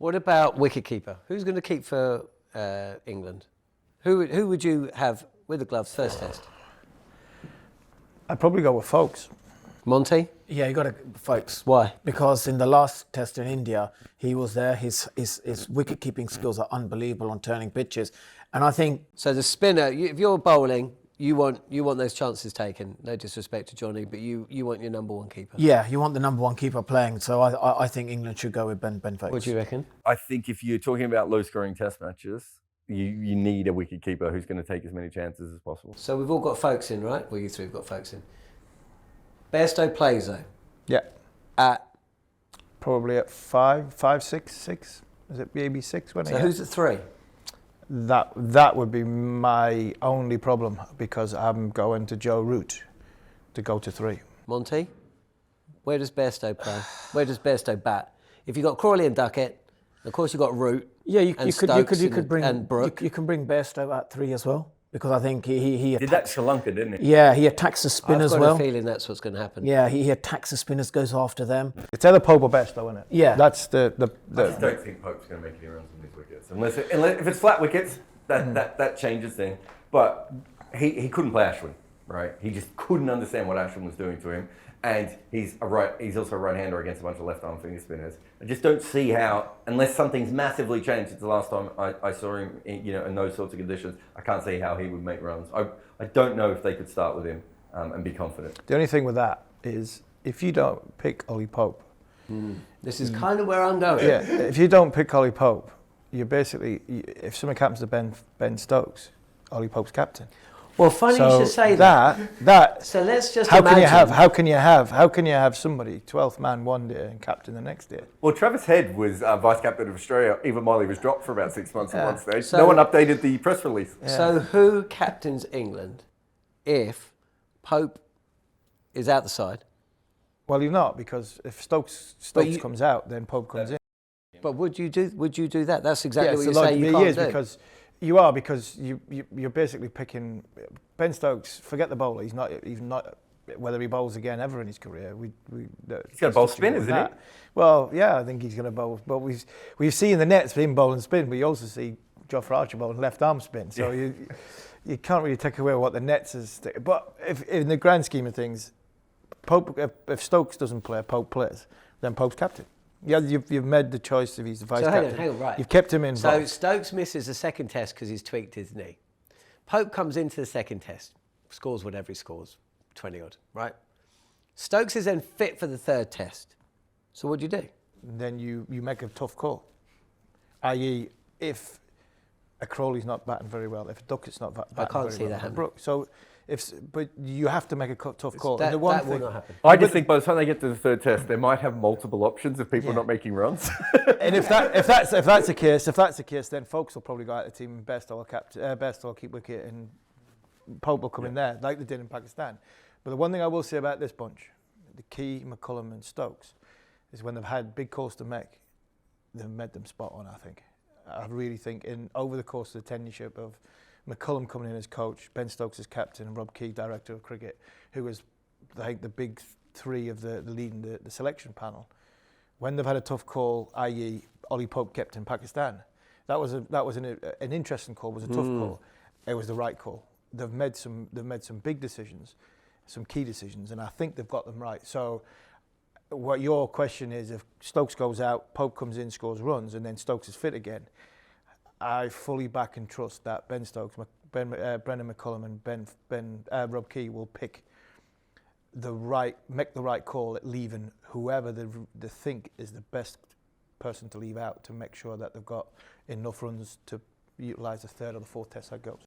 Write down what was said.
What about wicketkeeper? Who's going to keep for England? Who would you have with the gloves first test? I'd probably go with Folkes. Monty? Yeah, you got to Folkes. Why? Because in the last test in India, he was there. His wicket-keeping skills are unbelievable on turning pitches. And I think... So the spinner, if you're bowling, you want those chances taken. No disrespect to Johnny, but you want your number one keeper. Yeah, you want the number one keeper playing. So I think England should go with Ben Folkes. What do you reckon? I think if you're talking about low-scoring test matches, you need a wicket-keeper who's going to take as many chances as possible. So we've all got Folkes in, right? Well, you three have got Folkes in. Bairstow plays, though? Yeah. At? Probably at 5, 6. Is it maybe 6? So who's at 3? That would be my only problem, because I'm going to Joe Root to go to 3. Monty? Where does Bairstow play? Where does Bairstow bat? If you've got Crawley and Duckett, of course you've got Root. Yeah, you could bring and Brook. You can bring Bairstow at 3 as well, because I think he did that Sri Lanka, didn't he? Yeah, he attacks the spin as well. I've got a feeling that's what's going to happen. Yeah, he attacks the spinners, goes after them. It's either Pope or Bairstow, isn't it? Yeah. That's I just don't think Pope's going to make any runs on these wickets, unless if it's flat wickets, that changes things. But he couldn't play Ashwin, right? He just couldn't understand what Ashwin was doing to him. And he's also a right-hander against a bunch of left-arm finger spinners. I just don't see how, unless something's massively changed since the last time I saw him, in those sorts of conditions, I can't see how he would make runs. I don't know if they could start with him and be confident. The only thing with that is, if you don't pick Ollie Pope, This is kind of where I'm going. yeah, if you don't pick Ollie Pope, you're basically, if something happens to Ben Stokes, Ollie Pope's captain. Well, funny you should say that. So let's just how imagine. How can you have somebody 12th man one day and captain the next day? Well, Travis Head was vice captain of Australia even while he was dropped for about 6 months at one stage. So, no one updated the press release. Yeah. So who captains England if Pope is out the side? Well, you're not, because if Stokes comes out, then Pope comes in. But would you do that? That's exactly what so you're saying. You can't do. Because you're basically picking Ben Stokes. Forget the bowler. He's not whether he bowls again ever in his career. He's got a bowl spin, isn't he? Well, yeah, I think he's going to bowl. But we've seen the nets for him bowling spin, but you also see Jofra Archer bowling left arm spin. So you can't really take away what the nets is. But if in the grand scheme of things, Pope, if Stokes doesn't play, Pope plays, then Pope's captain. Yeah, you've made the choice if he's the vice captain. Hang on, right. You've kept him involved. So Stokes misses the second test because he's tweaked his knee. Pope comes into the second test, scores whatever he scores, 20 odd, right? Stokes is then fit for the third test. So what do you do? Then you make a tough call. I.e., if a Crawley's not batting very well, if a Duckett's not batting very well. I can't see that happening. So but you have to make a tough call. That will not happen. I just think by the time they get to the third test, they might have multiple options of people not making runs. And if that's the case, then Folkes will probably go out of the team. Bairstow will keep wicket, and Pope will come in there like they did in Pakistan. But the one thing I will say about this bunch, the Key, McCullum, and Stokes, is when they've had big calls to make, they've made them spot on. I really think over the course of the tenureship of McCullum coming in as coach, Ben Stokes as captain, and Rob Key, director of cricket, who was, I think, the big three of the leading the selection panel. When they've had a tough call, i.e., Ollie Pope kept in Pakistan, that was an interesting call. It was a tough call. It was the right call. They've made some big decisions, some key decisions, and I think they've got them right. So, what your question is, if Stokes goes out, Pope comes in, scores runs, and then Stokes is fit again, I fully back and trust that Ben Stokes, Brendan McCullum, and Rob Key will make the right call at leaving whoever they think is the best person to leave out, to make sure that they've got enough runs to utilise the third or the fourth test that goes.